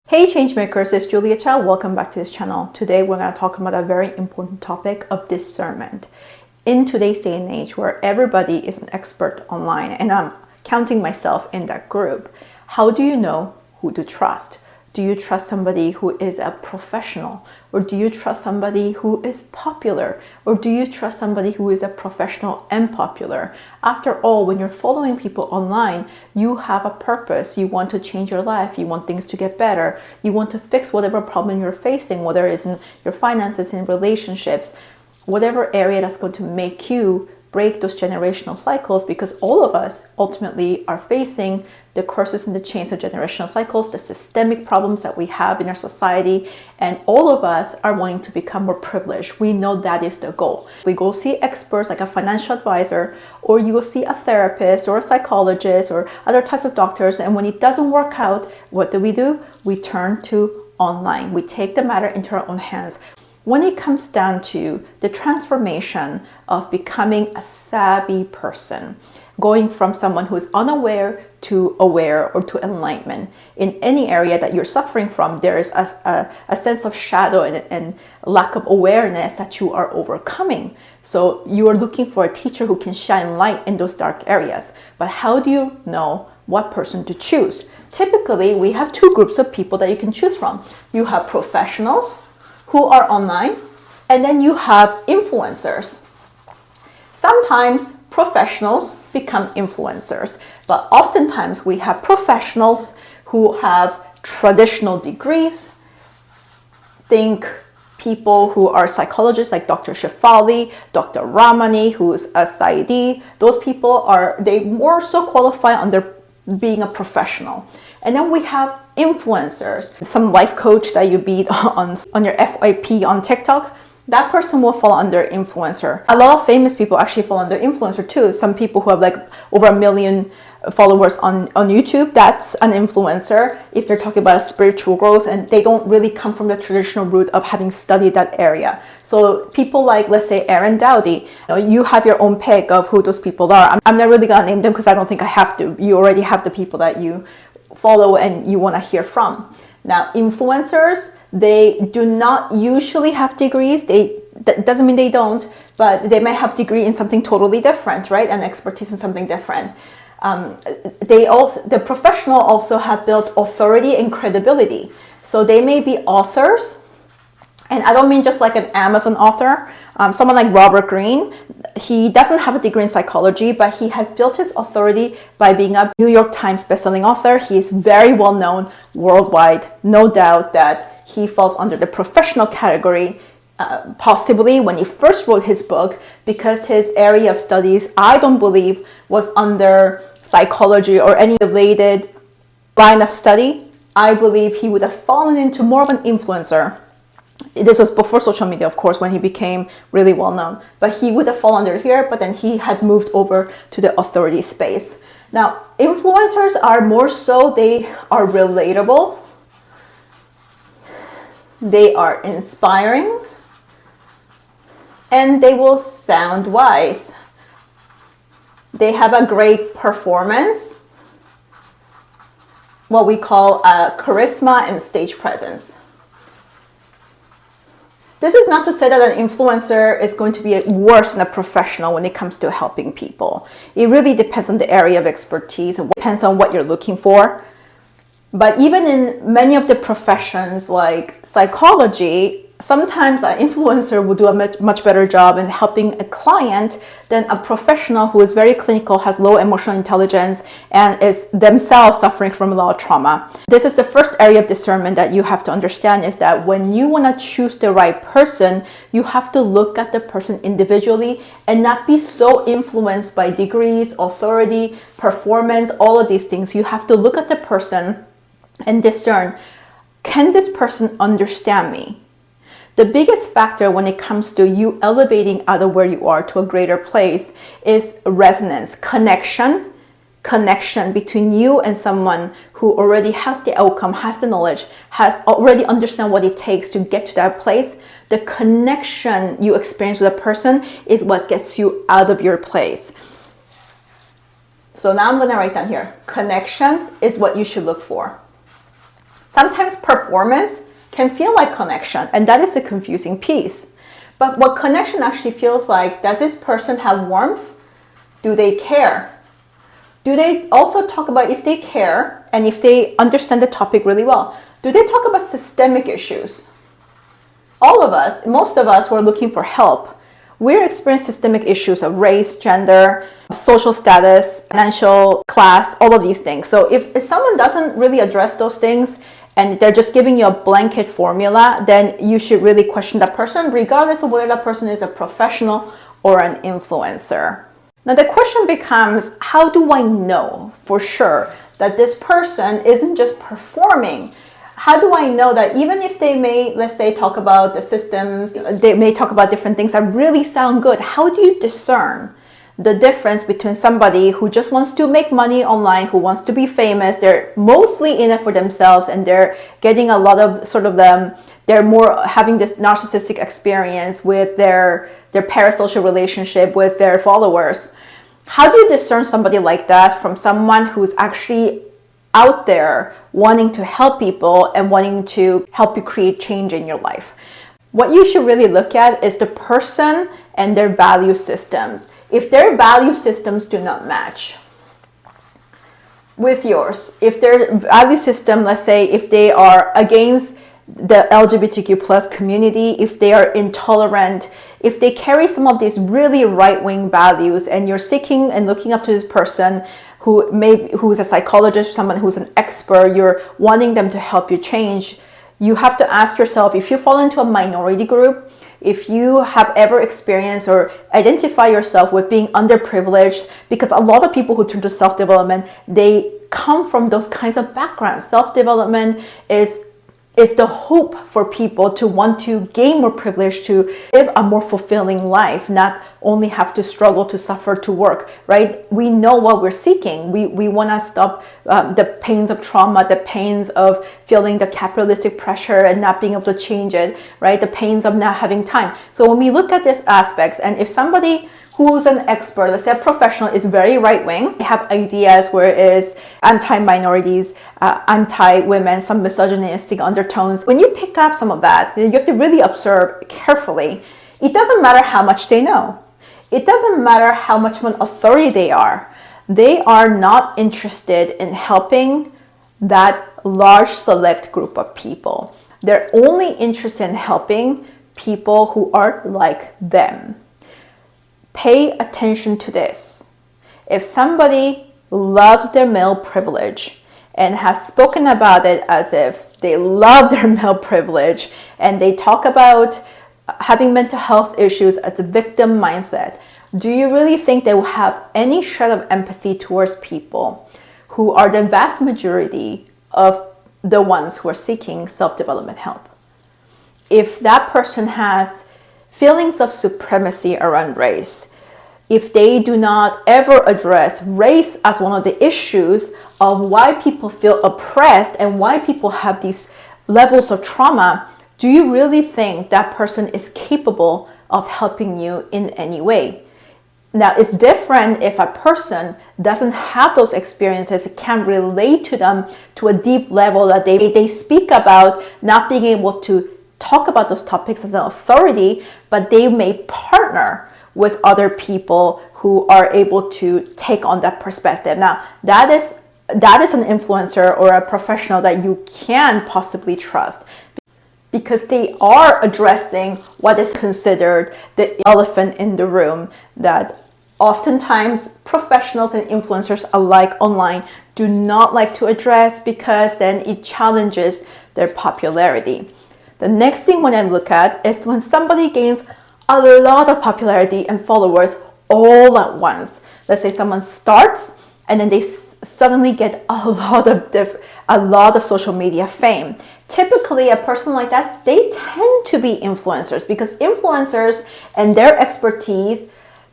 Hey Changemakers, it's Julia Chow. Welcome back to this channel. Today we're going to talk about a very important topic of discernment. In today's day and age where everybody is an expert online, and I'm counting myself in that group, how do you know who to trust? Do you trust somebody who is a professional? Or do you trust somebody who is popular? Or do you trust somebody who is a professional and popular? After all, when you're following people online, you have a purpose. You want to change your life. You want things to get better. You want to fix whatever problem you're facing, whether it's in your finances, in relationships, whatever area that's going to make you break those generational cycles, because all of us ultimately are facing the curses and the chains of generational cycles, the systemic problems that we have in our society, and all of us are wanting to become more privileged. We know that is the goal. We go see experts like a financial advisor, or you go see a therapist or a psychologist or other types of doctors, and when it doesn't work out, what do? We turn to online. We take the matter into our own hands. When it comes down to the transformation of becoming a savvy person, going from someone who is unaware to aware or to enlightenment, in any area that you're suffering from, there is a sense of shadow and lack of awareness that you are overcoming. So you are looking for a teacher who can shine light in those dark areas. But how do you know what person to choose? Typically, we have two groups of people that you can choose from. You have professionals who are online, and then you have influencers. Sometimes professionals become influencers, but oftentimes we have professionals who have traditional degrees. Think people who are psychologists like Dr. Shefali, Dr. Ramani, who's a PsyD. Those people they more so qualify under being a professional. And then we have influencers, some life coach that you beat on your FYP on TikTok. That person will fall under influencer. A lot of famous people actually fall under influencer too. Some people who have like over 1 million followers on YouTube, that's an influencer if they're talking about spiritual growth and they don't really come from the traditional route of having studied that area. So people like, let's say, Aaron Dowdy, you have your own pick of who those people are. I'm not really gonna name them because I don't think I have to. You already have the people that you follow and you want to hear from. Now, influencers, they do not usually have degrees. That doesn't mean they don't, but they may have degree in something totally different, right? And expertise in something different. The professional also have built authority and credibility. So they may be authors, and I don't mean just like an Amazon author. Someone like Robert Greene, he doesn't have a degree in psychology, but he has built his authority by being a New York Times bestselling author. He is very well known worldwide. No doubt that he falls under the professional category, possibly when he first wrote his book, because his area of studies, I don't believe, was under psychology or any related line of study. I believe he would have fallen into more of an influencer. This was before social media, of course, when he became really well known. But he would have fallen under here, but then he had moved over to the authority space. Now, influencers are more so, they are relatable. They are inspiring. And they will sound wise. They have a great performance, what we call charisma and stage presence. This is not to say that an influencer is going to be worse than a professional when it comes to helping people. It really depends on the area of expertise and depends on what you're looking for. But even in many of the professions like psychology, sometimes an influencer will do a much better job in helping a client than a professional who is very clinical, has low emotional intelligence, and is themselves suffering from a lot of trauma. This is the first area of discernment that you have to understand, is that when you want to choose the right person, you have to look at the person individually and not be so influenced by degrees, authority, performance, all of these things. You have to look at the person and discern, can this person understand me? The biggest factor when it comes to you elevating out of where you are to a greater place is resonance, connection between you and someone who already has the outcome, has the knowledge, has already understand what it takes to get to that place. The connection you experience with a person is what gets you out of your place. So now I'm going to write down here, connection is what you should look for. Sometimes performance can feel like connection, and that is the confusing piece. But what connection actually feels like, does this person have warmth? Do they care? Do they also talk about, if they care and if they understand the topic really well, do they talk about systemic issues? All of us, most of us who are looking for help, we're experiencing systemic issues of race, gender, social status, financial class, all of these things. So if someone doesn't really address those things and they're just giving you a blanket formula, then you should really question that person, regardless of whether that person is a professional or an influencer. Now the question becomes, how do I know for sure that this person isn't just performing? How do I know that even if they may, let's say, talk about the systems, they may talk about different things that really sound good, how do you discern the difference between somebody who just wants to make money online, who wants to be famous, they're mostly in it for themselves, and they're getting a lot of sort of them, they're more having this narcissistic experience with their parasocial relationship with their followers. How do you discern somebody like that from someone who's actually out there wanting to help people and wanting to help you create change in your life? What you should really look at is the person and their value systems. If their value systems do not match with yours, if their value system, let's say, if they are against the LGBTQ plus community, if they are intolerant, if they carry some of these really right-wing values, and you're seeking and looking up to this person who's a psychologist, someone who's an expert, you're wanting them to help you change, you have to ask yourself, if you fall into a minority group, if you have ever experienced or identify yourself with being underprivileged, because a lot of people who turn to self-development, they come from those kinds of backgrounds. Self-development is the hope for people to want to gain more privilege, to live a more fulfilling life, not only have to struggle to suffer to work, right? We know what we're seeking. We want to stop the pains of trauma, the pains of feeling the capitalistic pressure and not being able to change it, right? The pains of not having time. So when we look at these aspects, and if somebody who's an expert, let's say a professional, is very right-wing, they have ideas where it is anti-minorities, anti-women, some misogynistic undertones. When you pick up some of that, you have to really observe carefully. It doesn't matter how much they know. It doesn't matter how much of an authority they are. They are not interested in helping that large select group of people. They're only interested in helping people who are like them. Pay attention to this. If somebody loves their male privilege and has spoken about it as if they love their male privilege, and they talk about having mental health issues as a victim mindset, do you really think they will have any shred of empathy towards people who are the vast majority of the ones who are seeking self-development help? If that person has feelings of supremacy around race, if they do not ever address race as one of the issues of why people feel oppressed and why people have these levels of trauma, do you really think that person is capable of helping you in any way? Now, it's different if a person doesn't have those experiences, can't relate to them to a deep level, that they speak about not being able to talk about those topics as an authority, but they may partner with other people who are able to take on that perspective. Now, that is an influencer or a professional that you can possibly trust, because they are addressing what is considered the elephant in the room that oftentimes professionals and influencers alike online do not like to address, because then it challenges their popularity. The next thing when I look at is when somebody gains a lot of popularity and followers all at once. Let's say someone starts and then they suddenly get a lot of social media fame. Typically, a person like that, they tend to be influencers, because influencers and their expertise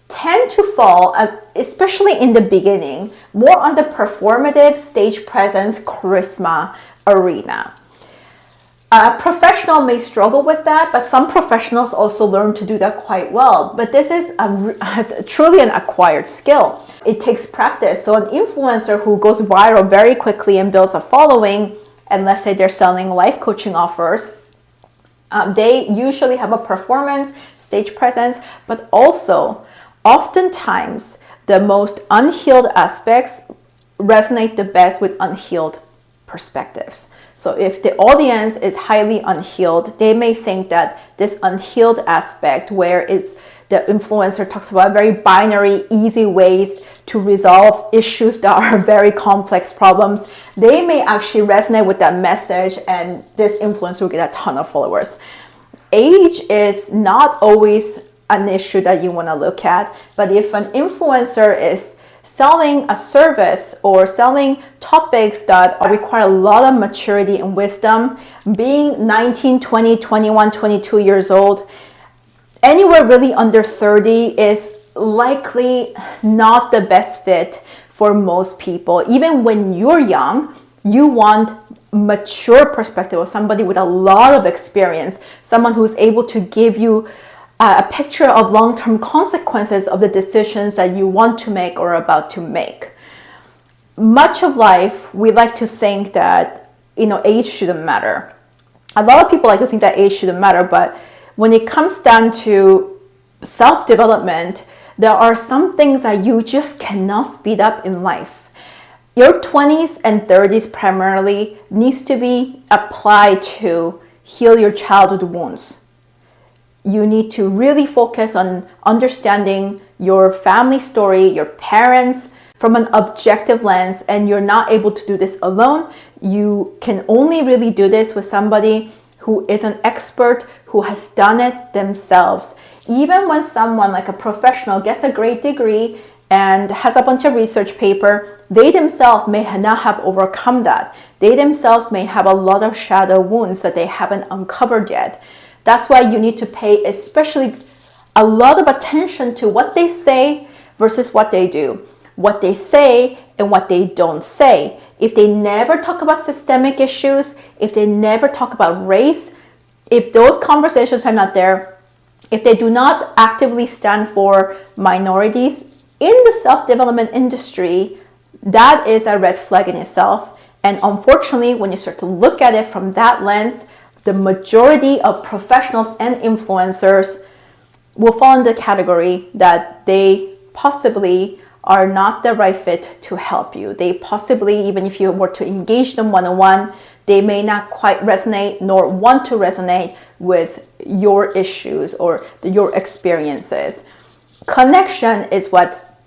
tend to fall, especially in the beginning, more on the performative stage presence, charisma arena. A professional may struggle with that, but some professionals also learn to do that quite well. But this is truly an acquired skill. It takes practice. So an influencer who goes viral very quickly and builds a following, and let's say they're selling life coaching offers, they usually have a performance, stage presence, but also oftentimes the most unhealed aspects resonate the best with unhealed perspectives. So if the audience is highly unhealed, they may think that this unhealed aspect, where is the influencer talks about very binary, easy ways to resolve issues that are very complex problems, they may actually resonate with that message, and this influencer will get a ton of followers. Age is not always an issue that you want to look at, but if an influencer is selling a service or selling topics that require a lot of maturity and wisdom, being 19, 20, 21, 22 years old, anywhere really under 30 is likely not the best fit for most people. Even when you're young, you want mature perspective of somebody with a lot of experience, someone who's able to give you a picture of long-term consequences of the decisions that you want to make or about to make. Much of life, we like to think that, age shouldn't matter. A lot of people like to think that age shouldn't matter, but when it comes down to self-development, there are some things that you just cannot speed up in life. Your 20s and 30s primarily needs to be applied to heal your childhood wounds. You need to really focus on understanding your family story, your parents, from an objective lens, and you're not able to do this alone. You can only really do this with somebody who is an expert, who has done it themselves. Even when someone like a professional gets a great degree and has a bunch of research paper, they themselves may not have overcome that. They themselves may have a lot of shadow wounds that they haven't uncovered yet. That's why you need to pay especially a lot of attention to what they say versus what they do, what they say and what they don't say. If they never talk about systemic issues, if they never talk about race, if those conversations are not there, if they do not actively stand for minorities in the self-development industry, that is a red flag in itself. And unfortunately, when you start to look at it from that lens, the majority of professionals and influencers will fall in the category that they possibly are not the right fit to help you. They possibly, even if you were to engage them one-on-one, they may not quite resonate nor want to resonate with your issues or your experiences. Connection is what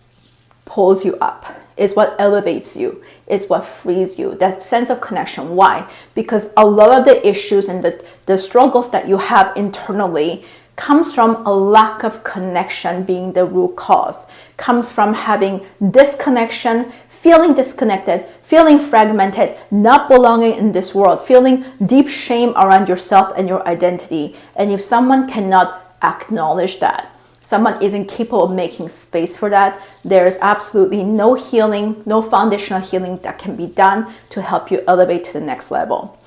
pulls you up, is what elevates you, is what frees you, that sense of connection. Why? Because a lot of the issues and the struggles that you have internally comes from a lack of connection being the root cause, comes from having disconnection, feeling disconnected, feeling fragmented, not belonging in this world, feeling deep shame around yourself and your identity. And if someone cannot acknowledge that, someone isn't capable of making space for that, there's absolutely no healing, no foundational healing that can be done to help you elevate to the next level.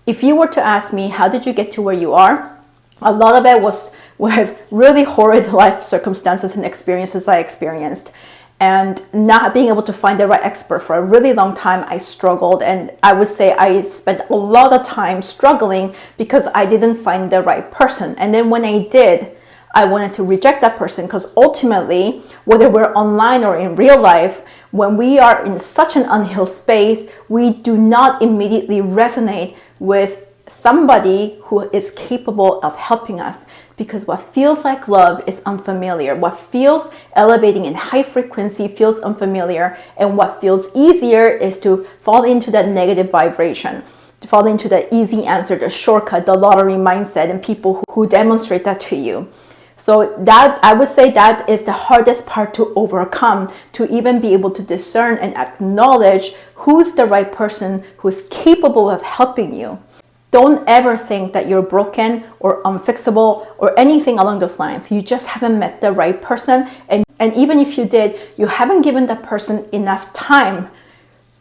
If you were to ask me, how did you get to where you are? A lot of it was with really horrid life circumstances and experiences I experienced. And not being able to find the right expert for a really long time, I struggled. And I would say I spent a lot of time struggling because I didn't find the right person. And then when I did, I wanted to reject that person, because ultimately, whether we're online or in real life, when we are in such an unhealed space, we do not immediately resonate with somebody who is capable of helping us, because what feels like love is unfamiliar. What feels elevating in high frequency feels unfamiliar, and what feels easier is to fall into that negative vibration, to fall into that easy answer, the shortcut, the lottery mindset, and people who demonstrate that to you. So that, I would say, that is the hardest part to overcome, to even be able to discern and acknowledge who's the right person who's capable of helping you. Don't ever think that you're broken or unfixable or anything along those lines. You just haven't met the right person. And even if you did, you haven't given that person enough time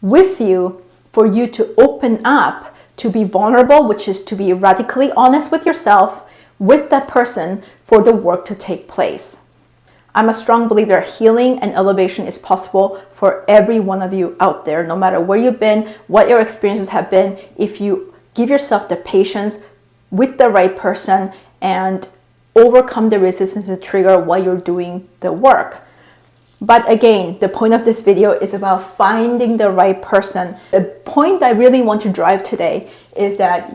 with you for you to open up, to be vulnerable, which is to be radically honest with yourself, with that person, for the work to take place. I'm a strong believer healing and elevation is possible for every one of you out there, no matter where you've been, what your experiences have been. If you give yourself the patience with the right person and overcome the resistance and trigger while you're doing the work. But again, the point of this video is about finding the right person. The point I really want to drive today is that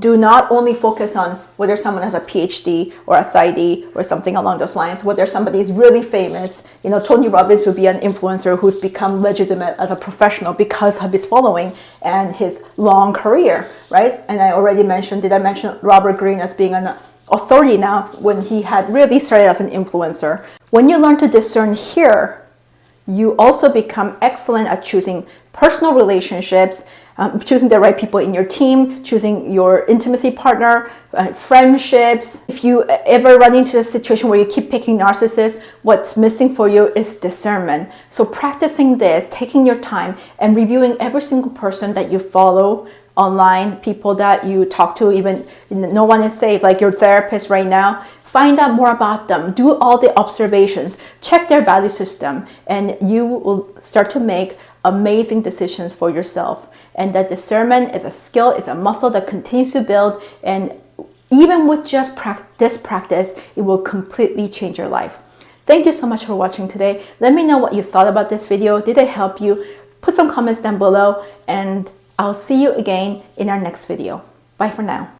do not only focus on whether someone has a PhD or a PsyD or something along those lines, whether somebody is really famous. You know, Tony Robbins would be an influencer who's become legitimate as a professional because of his following and his long career, right? And I already mentioned, did I mention Robert Greene as being an authority now when he had really started as an influencer? When you learn to discern here, you also become excellent at choosing personal relationships, choosing the right people in your team, choosing your intimacy partner, friendships. If you ever run into a situation where you keep picking narcissists, what's missing for you is discernment. So practicing this, taking your time and reviewing every single person that you follow online, people that you talk to, even no one is safe, like your therapist right now. Find out more about them, do all the observations, check their value system, and you will start to make amazing decisions for yourself. And that discernment is a skill, is a muscle that continues to build, and even with just this practice, it will completely change your life. Thank you so much for watching today. Let me know what you thought about this video. Did it help you? Put some comments down below, and I'll see you again in our next video. Bye for now.